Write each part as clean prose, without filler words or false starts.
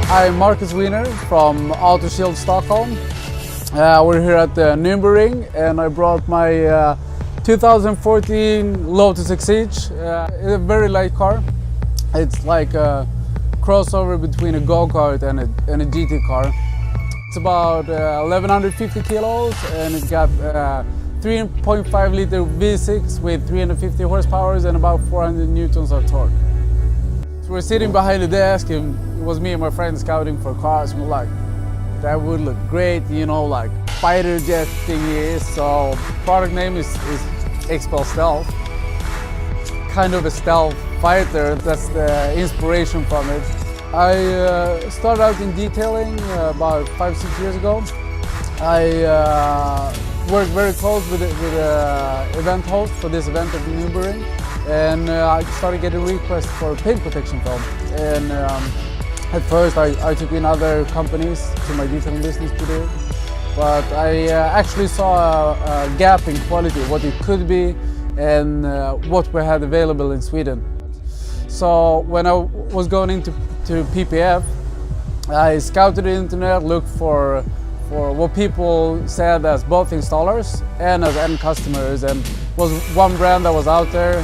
I'm Marcus Wiener from Auto Shield Stockholm. We're here at the Nürburgring and I brought my 2014 Lotus Exige. It's a very light car. It's like a crossover between a go-kart and a GT car. It's about 1150 kilos and it's got 3.5 liter V6 with 350 horsepower and about 400 newtons of torque. So we're sitting behind the desk and it was me and my friend scouting for cars and we're like, that would look great, you know, like fighter jet thingy. So product name is XPEL Stealth. Kind of a stealth fighter, that's the inspiration from it. I started out in detailing about 5-6 years ago. I worked very close with the event host for this event at the Nürburgring, and I started getting requests for paint protection film. And at first I took in other companies to my detailing business to do it, but I actually saw a gap in quality, what it could be and what we had available in Sweden. So when I was going into PPF, I scouted the internet, looked for what people said as both installers and as end customers, and was one brand that was out there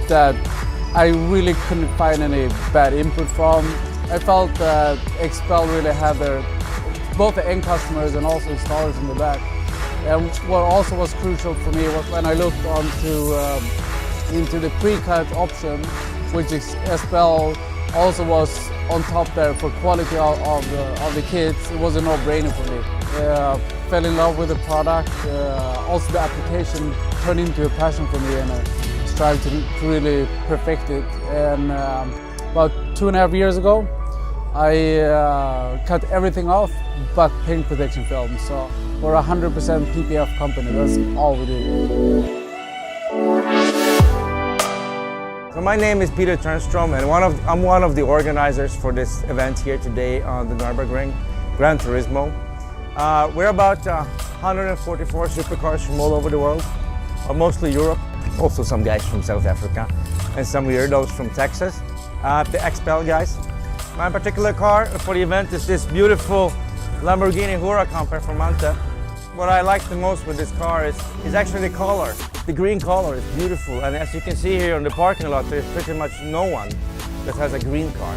that I really couldn't find any bad input from. I felt that XPEL really had both the end customers and also installers in the back. And what also was crucial for me was when I looked into the pre-cut option, which XPEL also was on top there for quality of the kits. It was a no-brainer for me. Fell in love with the product. Also the application turned into a passion for me, and I strive to really perfect it. And about 2.5 years ago, I cut everything off but paint protection film. So we're a 100% PPF company. That's all we do. So my name is Peter Turnstrom, and I'm one of the organizers for this event here today on the Nürburgring, Gran Turismo. We're about 144 supercars from all over the world, mostly Europe, also some guys from South Africa, and some weirdos from Texas, the XPEL guys. My particular car for the event is this beautiful Lamborghini Huracan Performante. What I like the most with this car is actually the color. The green color is beautiful, and as you can see here on the parking lot, there's pretty much no one that has a green car.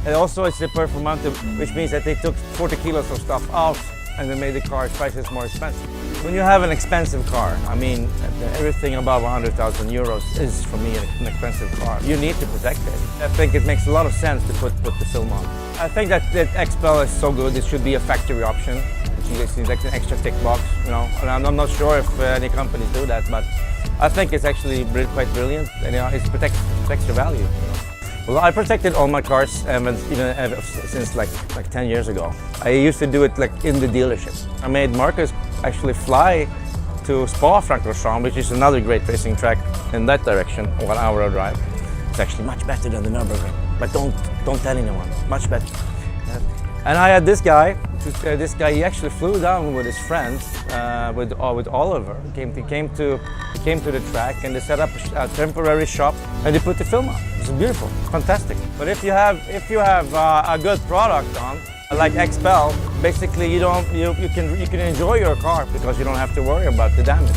And also it's the Performante, which means that they took 40 kilos of stuff out and they made the car prices more expensive. When you have an expensive car, I mean, everything above 100,000 euros is, for me, an expensive car. You need to protect it. I think it makes a lot of sense to put the film on. I think that XPEL is so good, it should be a factory option. It's like an extra tick box, you know, and I'm not sure if any companies do that, but I think it's actually quite brilliant, and you know, it protects your value. You know. Well, I protected all my cars even since like 10 years ago. I used to do it like in the dealership. I made Marcus actually fly to Spa-Francorchamps, which is another great racing track in that direction, 1 hour drive. It's actually much better than the Nürburgring, but don't tell anyone. Much better. And I had this guy. He actually flew down with his friends, with Oliver. He came to the track and they set up a temporary shop and they put the film on. It's beautiful, fantastic. But if you have a good product on, like XPEL, basically you can enjoy your car because you don't have to worry about the damage.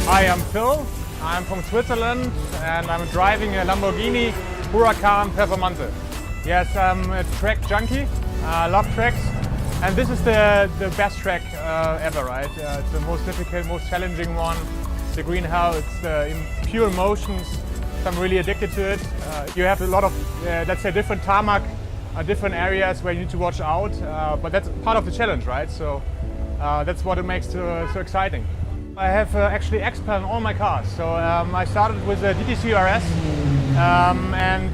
Hi, I'm Phil. I'm from Switzerland and I'm driving a Lamborghini Huracan Performante. Yes, I'm a track junkie, love tracks, and this is the best track ever, right? It's the most difficult, most challenging one. The greenhouse, it's in pure motions, so I'm really addicted to it. You have a lot of, let's say, different tarmac, different areas where you need to watch out, but that's part of the challenge, right? So that's what it makes so exciting. I have actually XPEL in all my cars. So I started with a DTC RS, and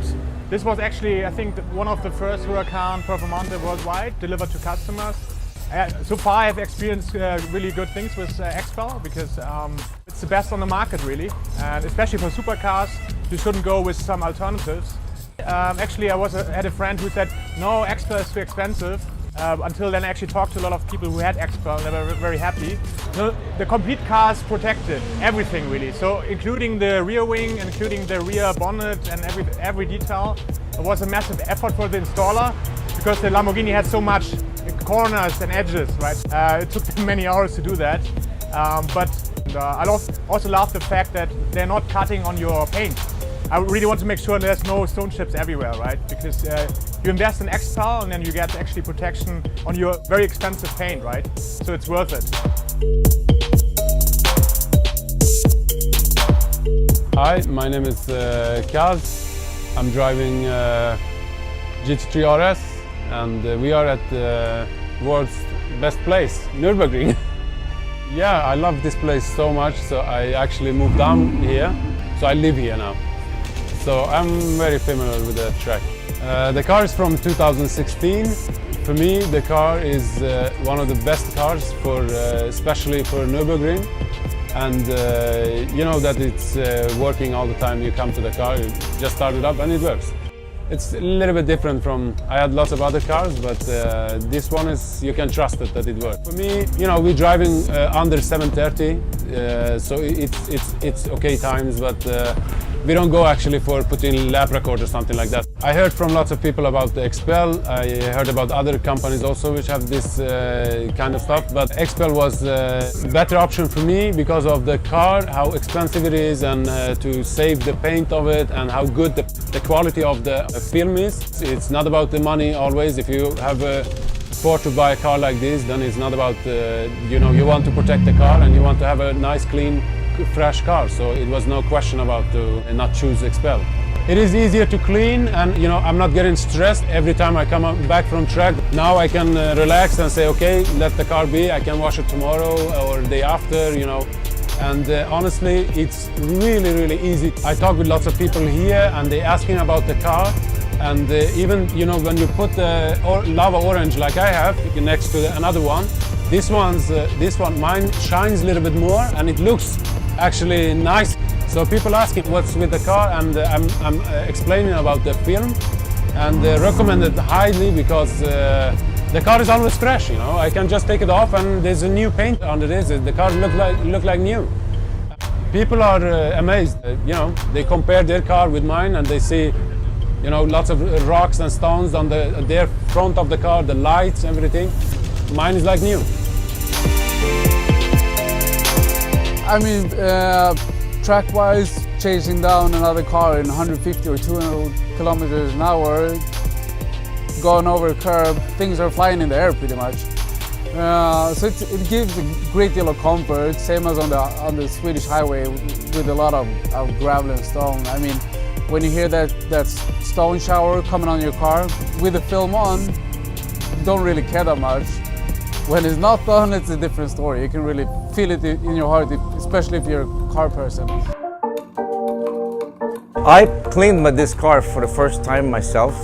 this was actually, I think, one of the first Huracan Performante worldwide delivered to customers. So far I've experienced really good things with XPEL because it's the best on the market really, and especially for supercars you shouldn't go with some alternatives. Actually I had a friend who said, no, XPEL is too expensive. Until then I actually talked to a lot of people who had XPEL and they were very happy. So the complete car is protected, everything really. So including the rear wing, including the rear bonnet and every detail. It was a massive effort for the installer because the Lamborghini had so much corners and edges, right? It took them many hours to do that. But I also love the fact that they're not cutting on your paint. I really want to make sure there's no stone chips everywhere, right? Because you invest in XPEL and then you get actually protection on your very expensive paint, right? So it's worth it. Hi, my name is Kaz. I'm driving GT3 RS and we are at the world's best place, Nürburgring. Yeah, I love this place so much, so I actually moved down here, so I live here now. So I'm very familiar with the track. The car is from 2016. For me, the car is one of the best cars for, especially for Nürburgring. And you know that it's working all the time. You come to the car, you just start it up and it works. It's a little bit different from, I had lots of other cars, but this one is, you can trust it that it works. For me, you know, we're driving under 730, so it's okay times, but we don't go actually for putting lap record or something like that. I heard from lots of people about the XPEL. I heard about other companies also which have this kind of stuff, but XPEL was a better option for me because of the car, how expensive it is, and to save the paint of it and how good the quality of the film is. It's not about the money always. If you have afford to buy a car like this, then it's not about, you know, you want to protect the car and you want to have a nice, clean, fresh car, so it was no question about to not choose XPEL. It is easier to clean and, you know, I'm not getting stressed every time I come back from track. Now I can relax and say, okay, let the car be, I can wash it tomorrow or the day after, you know. And honestly, it's really, really easy. I talk with lots of people here and they asking about the car. And even, you know, when you put the lava orange like I have next to another one, this one, mine shines a little bit more and it looks actually nice. So people asking what's with the car, and I'm explaining about the film and recommend it highly because the car is always fresh, you know. I can just take it off and there's a new paint under this. The car look like new. People are amazed, you know, they compare their car with mine and they see, you know, lots of rocks and stones on their front of the car, the lights, everything. Mine is like new. I mean, track-wise, chasing down another car in 150 or 200 kilometers an hour, going over a curb, things are flying in the air pretty much. So it gives a great deal of comfort, same as on the Swedish highway with a lot of gravel and stone. I mean, when you hear that stone shower coming on your car with the film on, you don't really care that much. When it's not done, it's a different story. You can really feel it in your heart, especially if you're a car person. I cleaned this car for the first time myself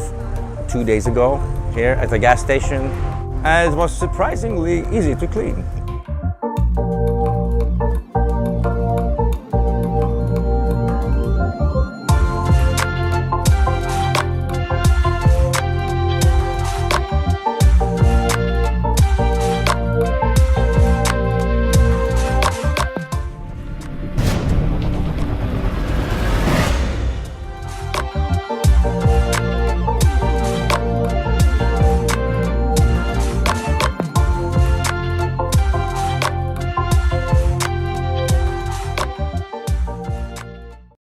2 days ago here at the gas station, and it was surprisingly easy to clean.